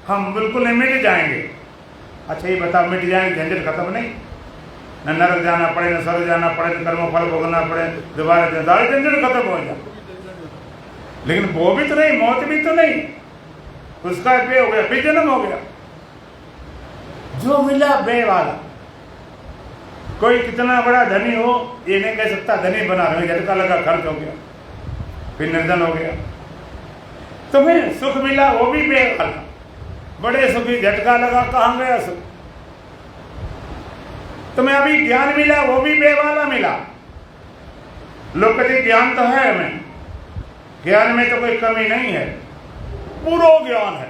हम बिल्कुल नहीं मिट जाएंगे। अच्छा ये बता, मिट जाएंगे, झंझट खत्म नहीं, न नरक जाना पड़े, न स्वर्ग जाना पड़े, न कर्म फल भोगना पड़े, दोबारा झंझट खत्म हो जाए। लेकिन वो भी तो नहीं, मौत भी तो नहीं, उसका बे हो गया, फिर जन्म हो गया। जो मिला बे वाला, कोई कितना बड़ा धनी हो ये नहीं कह सकता धनी बना रहे, झटका लगा खर्च हो गया, फिर निर्धन हो गया। तुम्हें सुख मिला वो भी बे वाला, बड़े सुखी, झटका लगा कहाँ गया सुख। तुम्हें अभी ज्ञान मिला वो भी बे वाला मिला। लोग कहते ज्ञान तो है हमें, ज्ञान में तो कोई कमी नहीं है, पूरा ज्ञान है।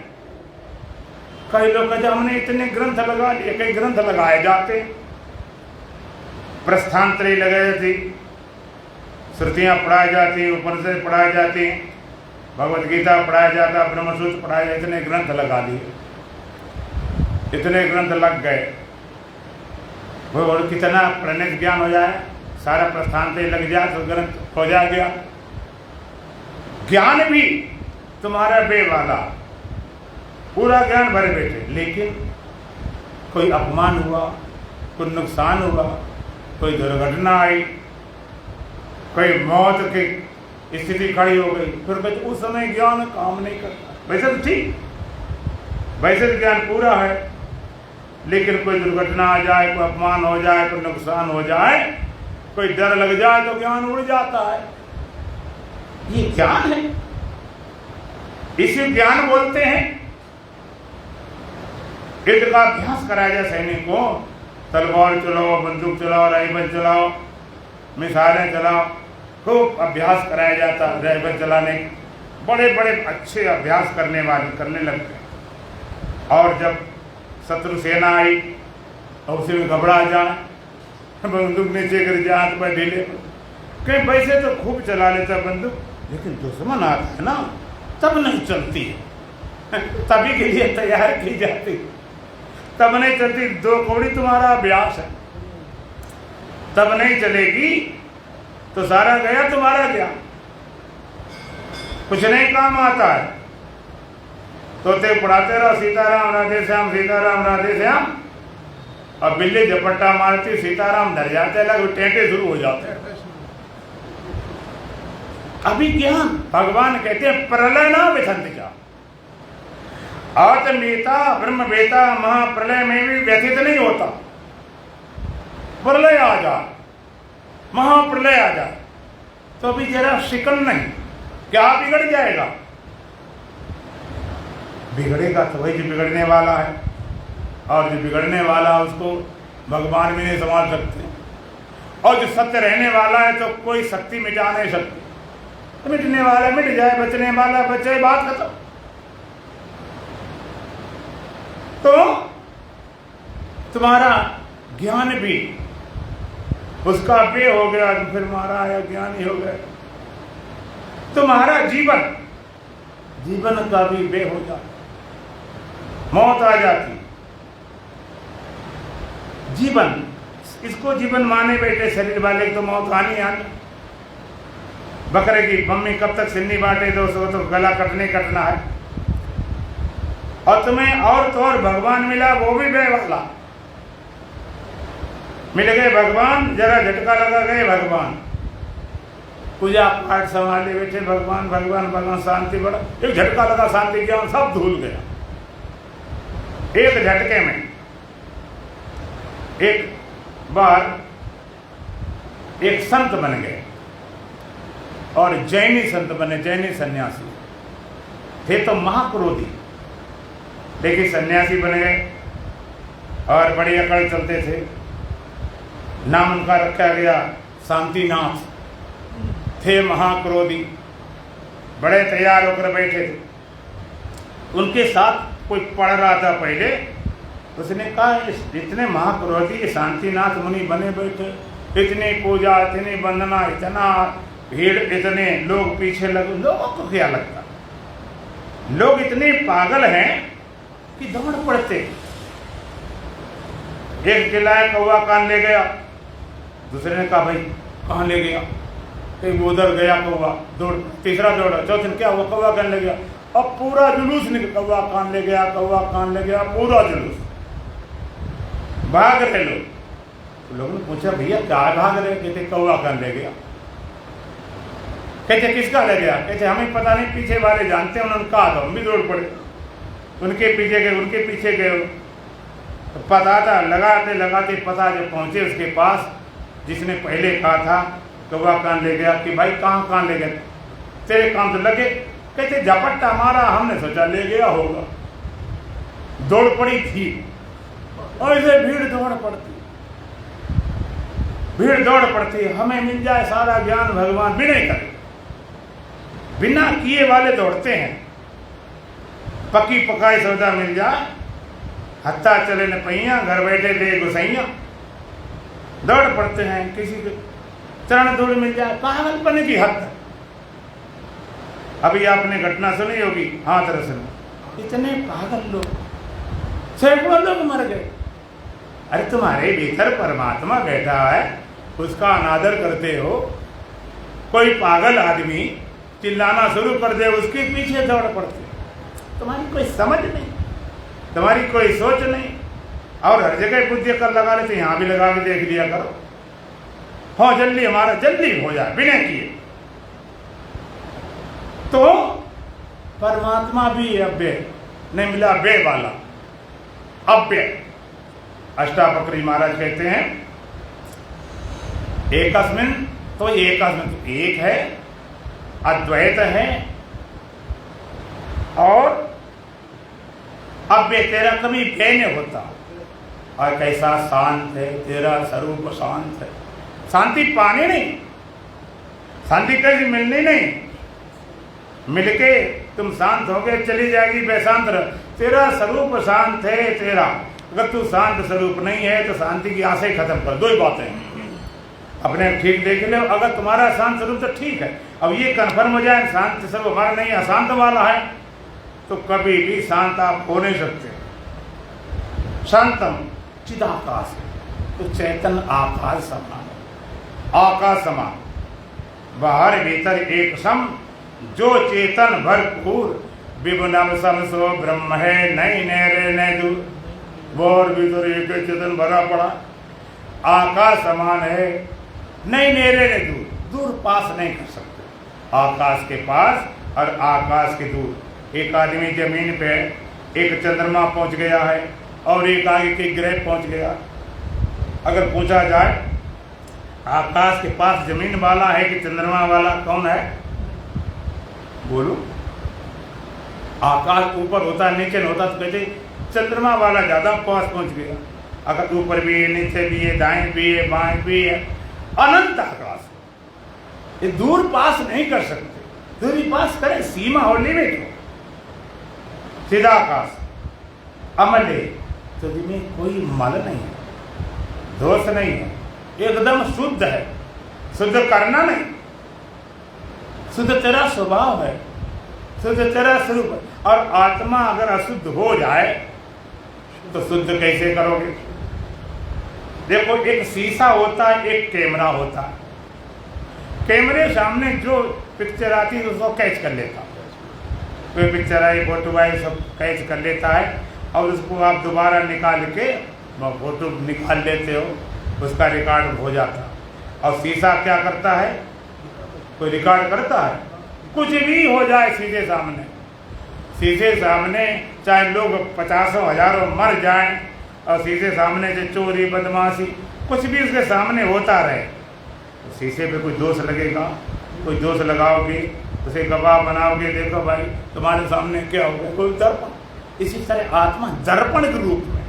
कई लोग कहते हमने इतने ग्रंथ लगा लिए, कई ग्रंथ लगाए जाते, प्रस्थानत्रयी लगाई जाती, श्रुतियां पढ़ाई जाती, उपनिषद पढ़ाई जाती, भगवत गीता पढ़ाया जाता, ब्रह्मसूत्र पढ़ाया जाता, इतने ग्रंथ लगा दिए, इतने ग्रंथ लग गए। वो और कितना प्रणित ज्ञान हो जाए, सारा प्रस्थानत्रयी लग जाए तो ग्रंथ हो जा गया। ज्ञान भी तुम्हारा बे वाला, पूरा ज्ञान भरे बैठे, लेकिन कोई अपमान हुआ, कोई नुकसान हुआ, कोई दुर्घटना आई, कोई मौत की स्थिति खड़ी हो गई, फिर कहते उस समय ज्ञान काम नहीं करता। वैसे तो ठीक, वैसे तो ज्ञान पूरा है, लेकिन कोई दुर्घटना आ जाए, कोई अपमान हो जाए, कोई नुकसान हो जाए, कोई डर लग जाए तो ज्ञान उड़ जाता है। ये ज्ञान है, इसी ज्ञान बोलते हैं। युद्ध का अभ्यास कराया जाए सैनिक को, तलवार चलाओ, बंदूक चलाओ, राइफल चलाओ, मिसाइलें चलाओ, खूब अभ्यास कराया जाता। राइफल चलाने बड़े बड़े अच्छे अभ्यास करने लगते। और जब शत्रु सेना आई और उसे घबरा जाए, बंदूक नीचे गिर जाए, हाथ पर ढीले, कहीं वैसे तो खूब चला लेता बंदूक, लेकिन दुश्मन आता है ना तब नहीं चलती है, तभी के लिए तैयार की जाती, तब नहीं चलती। 2 कौड़ी तुम्हारा अभ्यास है, तब नहीं चलेगी तो सारा गया तुम्हारा ज्ञान, कुछ नहीं काम आता है। तोते पढ़ाते रहो सीताराम राधे श्याम, सीताराम राधे श्याम, और बिल्ली झपट्टा मारती, सीताराम डर जाते, लग टेंटे शुरू हो जाते। अभी ज्ञान भगवान कहते हैं प्रलय ना व्यथंत जा, आत्मीयता ब्रह्म वेता महाप्रलय में भी व्यथित नहीं होता। प्रलय आ जाए, महाप्रलय आ जाए तो अभी जरा शिकन नहीं, क्या बिगड़ जाएगा? बिगड़ेगा तो वही जो बिगड़ने वाला है, और जो बिगड़ने वाला है उसको भगवान भी नहीं संभाल सकते, और जो सत्य रहने वाला है तो कोई शक्ति मिटा नहीं सकती। तो मिटने वाला मिट जाए, बचने वाला बचे, बात खत्म। तो तुम्हारा ज्ञान भी उसका व्यय हो गया, तो फिर मारा या ज्ञान ही हो गया। तुम्हारा जीवन का भी व्यय हो जाता, मौत आ जाती। जीवन, इसको जीवन माने बैठे शरीर वाले तो मौत आनी आनी। बकरे की मम्मी कब तक सिन्नी बांटे दो, सो तो गला कटना है। और तुम्हें और तो और भगवान मिला, वो भी व्यय वाला। मिल गए भगवान, जरा झटका लगा गए भगवान, पूजा पाठ संभाले बैठे भगवान भगवान भगवान, शांति बड़ा, एक झटका लगा, शांति ज्ञान सब धूल गया एक झटके में। एक बार एक संत बन गए, और जैनी संत बने, जैनी सन्यासी थे तो महाक्रोधी, लेकिन सन्यासी बन गए और बड़ी अकड़ चलते थे। नाम उनका रखा गया शांतिनाथ। थे महाक्रोधी, बड़े तैयार होकर बैठे थे। उनके साथ कोई पढ़ रहा था पहले, उसने कहा इतने महाक्रोधी शांतिनाथ मुनि बने बैठे, इतनी पूजा, इतनी वंदना, इतना भीड़, इतने लोग पीछे लगे, लोगों को क्या लगता? लोग इतने पागल हैं कि दौड़ पड़ते। एक चिल्लाया कौवा कान ले गया, दूसरे ने कहा भाई कहाँ ले गया? कहीं उधर गया कौवा, दौड़, तीसरा दौड़ा, चौथे क्या हुआ? कौवा कान ले गया। अब पूरा जुलूस निकल, कौवा कान ले गया, कौवा कान ले गया, पूरा जुलूस भाग रहे लोग। तो लोगों ने पूछा भैया क्या भाग रहे? कहते कौवा कान ले गया। कहते किसका ले गया? कहते हमें पता नहीं, पीछे वाले जानते हैं, उन्होंने कहा था, हम भी दौड़ पड़े, उनके पीछे गए। तो पता था, लगाते लगाते पता जब पहुंचे उसके पास, जिसने पहले कहा था कौवा कान ले गया, कि भाई कहाँ कान ले गए? तेरे काम तो लगे। कहते झपट्टा मारा, हमने सोचा ले गया होगा। दौड़ पड़ी थी, और इसे भीड़ दौड़ पड़ती। हमें मिल जाए सारा ज्ञान, भगवान बिना करे, बिना किए वाले दौड़ते हैं। पकी पकाई सौदा मिल जाए, हत्ता चले न पहिया, घर बैठे दे गुसैया, दौड़ पड़ते हैं। किसी को चरण धूल मिल जाए, पागलपन की हद। अभी आपने घटना सुनी होगी, हाँ दरअसल इतने पागल लोग, सैकड़ों लोग मर गए। अरे तुम्हारे भीतर परमात्मा बैठा है, उसका अनादर करते हो। कोई पागल आदमी चिल्लाना शुरू कर दे, उसके पीछे दौड़ पड़ते। तुम्हारी कोई समझ नहीं, तुम्हारी कोई सोच नहीं, और हर जगह बुद्धि कर लगा लेते, यहाँ भी लगा के देख लिया करो, हाँ जल्दी हमारा जल्दी हो जाए बिना किए। तो परमात्मा भी अव्यय नहीं मिला, व्यय वाला अव्यय। अष्टावक्री महाराज कहते हैं एकस्मिन, तो एकस्मिन एक है, अद्वैत है और अब तेरा कभी भय नहीं होता। और कैसा शांत है, तेरा स्वरूप शांत है। शांति पानी नहीं, शांति कैसी मिलनी नहीं, मिलके तुम शांत हो गए चली जाएगी बेशांत रह। तेरा स्वरूप शांत है तेरा। अगर तू शांत स्वरूप नहीं है तो शांति की आशा ही खत्म कर। दो ही बातें अपने ठीक देख लो। अगर तुम्हारा शांत स्वरूप तो ठीक है, अब ये कन्फर्म हो जाए शांत स्वरूप हमारा नहीं अशांत वाला है तो कभी भी शांत आप हो नहीं सकते। शांतम चिदाकाश, तो चैतन आकाश समान, आकाश समान, बाहर भीतर एक सम, जो चेतन भरपूर, विभुनम सम सो ब्रह्म है, नहीं नेरे नहीं दूर। बाहर भीतर एक चेतन भरा पड़ा, आकाश समान है, नहीं नेरे नहीं दूर, दूर पास नहीं कर सकते। आकाश के पास और आकाश के दूर। एक आदमी जमीन पे, एक चंद्रमा पहुंच गया है और एक आगे के ग्रह पहुंच गया। अगर पूछा जाए आकाश के पास जमीन वाला है कि चंद्रमा वाला, कौन है? बोलो। आकाश ऊपर होता नीचे होता तो कहते चंद्रमा वाला ज्यादा पास पहुंच गया। अगर ऊपर भी है, नीचे भी है, दाएं भी है, बाएं भी है, अनंत आकाश। ये दूर पास नहीं कर सकते। दूरी पास करें, सीमा हो, लिमिट हो। सीधा आकाश अमल है, तो जिसमें कोई मल नहीं है, दोष नहीं है, एकदम शुद्ध है। शुद्ध करना नहीं, शुद्ध तेरा स्वभाव है, शुद्ध तेरा स्वरूप है। और आत्मा अगर अशुद्ध हो जाए तो शुद्ध कैसे करोगे? देखो, एक शीशा होता है, एक कैमरा होता है। कैमरे सामने जो पिक्चर आती है उसको कैच कर लेता है। कोई पिक्चर आई, फोटो आई, सब कैच कर लेता है और उसको आप दोबारा निकाल के फोटो निकाल लेते हो, उसका रिकॉर्ड हो जाता है। और शीशा क्या करता है? कोई रिकॉर्ड करता है? कुछ भी हो जाए शीशे सामने, शीशे सामने चाहे लोग 50 हजारों मर जाएं और शीशे सामने से चोरी बदमाशी कुछ भी उसके सामने होता रहे, तो शीशे पे कोई दोष लगेगा? कोई दोष लगाओगे, उसे गवाह बनाओगे, देखो भाई तुम्हारे सामने क्या हो गया, कोई दर्पण। इसी तरह आत्मा दर्पण के रूप में,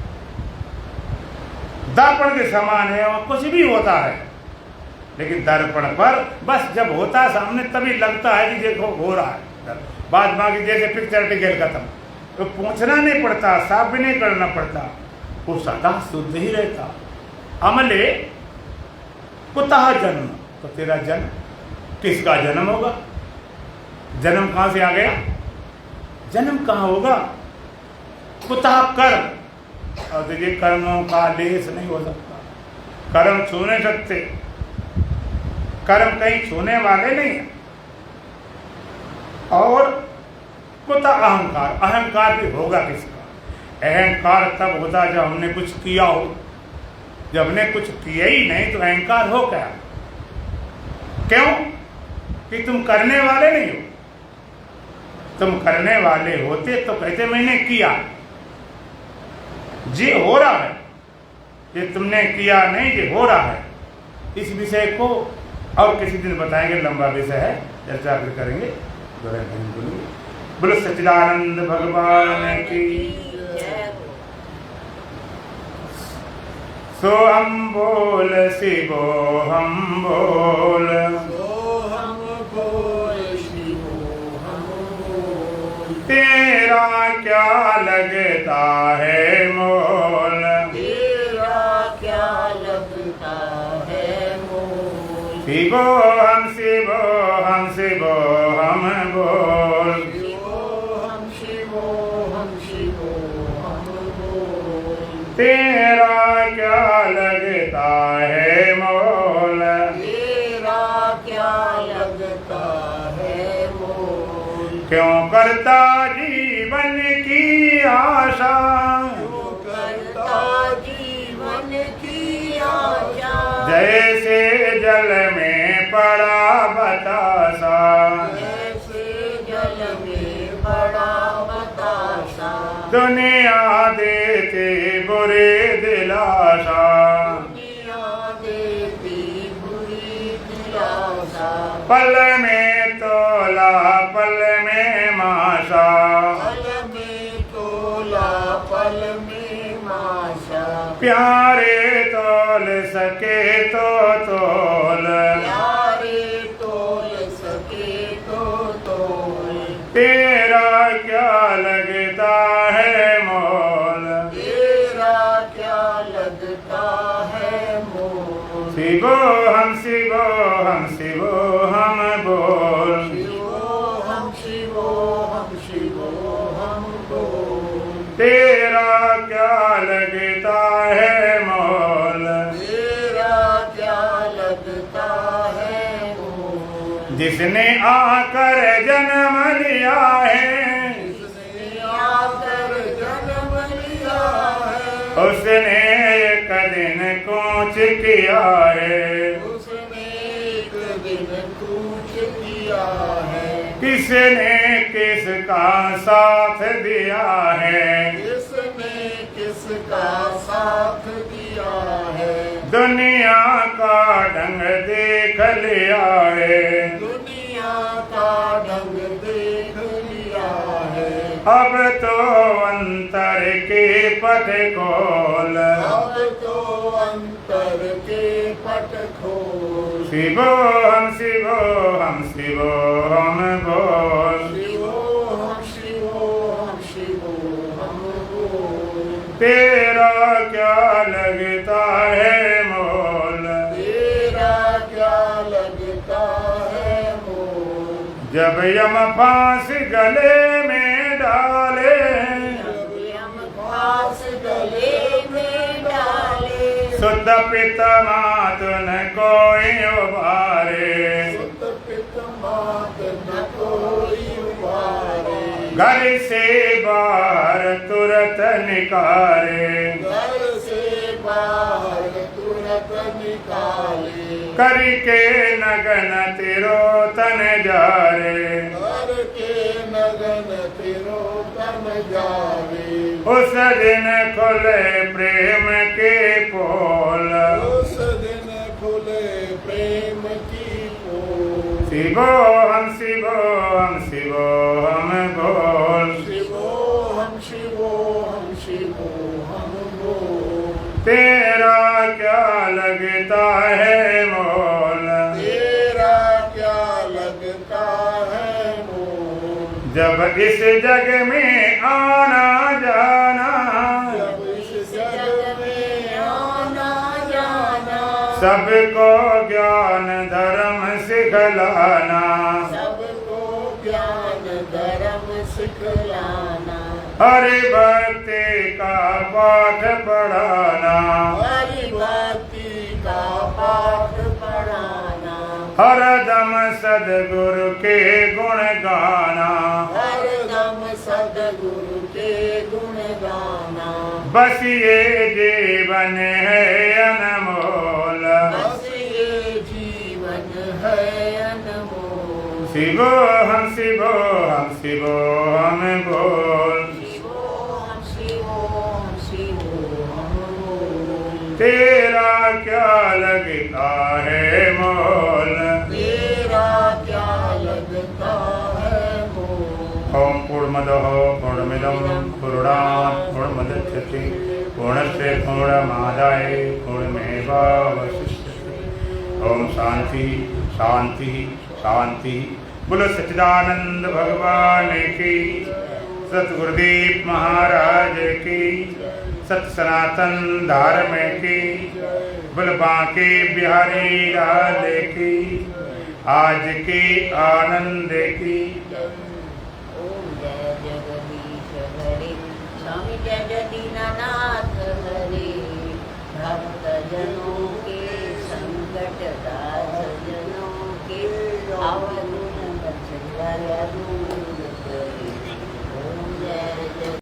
दर्पण के समान है और कुछ भी होता है, लेकिन दर्पण पर बस जब होता है सामने तभी लगता है कि देखो हो रहा है। बाद बाकी जैसे पिक्चर टिकट खत्म, तो पूछना नहीं पड़ता, साफ भी नहीं करना पड़ता, वो सदा शुद्ध ही रहता। अमले कुतः जन्म, तो तेरा जन्म किसका जन्म होगा? जन्म कहां से आ गया? जन्म कहां होगा? कुतः कर्म, और देखिए कर्मों का लेस नहीं हो सकता। कर्म छू नहीं सकते, कर्म कहीं छूने वाले नहीं है। और कुतः अहंकार, अहंकार भी होगा किसका? अहंकार तब होता जब हमने कुछ किया हो। जब हमने कुछ किया ही नहीं तो अहंकार हो क्या? क्यों? कि तुम करने वाले नहीं हो। तुम करने वाले होते तो कहते मैंने किया, ये हो रहा है, ये तुमने किया नहीं, ये हो रहा है। इस विषय को और किसी दिन बताएंगे, लंबा विषय है, चर्चा फिर करेंगे। बोलो सच्चिदानंद भगवान की। सो हम बोल शिवो हम बोल, तेरा क्या लगता है मोल, तेरा क्या लगता है मोल। शिवो हम शिवो हम शिवो हम बोल, शिवो हम शिवो हम शिवो हम बोल। तेरा क्या लगता है मोल, तेरा क्या लगता है मोल। क्यों करता जीवन की आशा, क्यों करता जीवन की आशा। जैसे जल में पड़ा बतासा, जैसे जल में पड़ा बतासा। दुनिया देते बुरे दिलासा, दुनिया देती बुरी दिलासा। पल में तो तेरा क्या लगता है मोल, तेरा क्या लगता है मोल। शिवो हम शिवो हम शिवो हम बोल, शिवोहम शिवोहम शिवोहम बोल। तेरा क्या लगता है मोल, तेरा क्या लगता है मोल। जिसने आकर जन्म लिया है, जिसने आकर जन्म लिया है, उसने एक दिन कूच किया है। उसने एक दिन कूच किया है। किसने किसका साथ दिया है, किसने किसका साथ दिया है। दुनिया का ढंग देख लिया है। दुनिया का ढंग देख लिया है। अब तो अंतर के पट खोल, अब तो अंतर के पट खोल। शिवो हम शिवो हम शिवो हम बोल, शिवोहम शिवोहम शिवोहम बोल। तेरा क्या लगता है मोल, तेरा क्या लगता है मोल। जब यम फांस गले में डाले, जब यम फांस गले में डाले, शुद्ध पितमातुन कोई उबारे, सुत पित मात न कोई उबारे। घर से बाहर तुरंत निकाले, घर से बाहर तुरंत निकाले। करके नगन तिरोतन जारे, घर के नगन तिरोतन जावे। उस दिन खुले प्रेम के पोल, उस दिन खुले प्रेम की पोल। शिवो हम शिवो हम शिवो हम बोल, शिवोहम शिवोहम शिवोहम बोल। तेरा क्या लगता है मोल, तेरा क्या लगता है मोल। जब इस जग में आना जाना, जब इस जग में आना जाना, सबको ज्ञान धर्म सिखलाना, सबको ज्ञान धर्म सिखलाना। हरि भक्ति का पाठ पढ़ाना, हरि भक्ति का पाठ पढ़ाना। हरदम सद्गुरु के गुण गाना, हरदम सद्गुरु के गुण गाना। बस ये जीवन है अनमोल, बस ये जीवन है अनमोल। शिवो हम शिवो हम शिवो हम बोल, शिवोहम शिवोहम शिवोहम बोल। तेरा क्या लगता है मोल, तेरा क्या लगता है मोल। ओम पूर्णमदः पूर्णमिदं पूर्णात् पूर्णमुदच्यते पूर्णस्य पूर्णमादाय पूर्णमेवावशिष्यते। ओम शांति शांति शांति। बोलो सच्चिदानंद भगवान की, सतगुरुदेव महाराज की, सत सनातन धर्म की, बोल बांके बिहारी लाल की, आज के आनंद की। ओम जय जगदीश हरे, स्वामी जय दीनानाथ हरे, भक्त जनों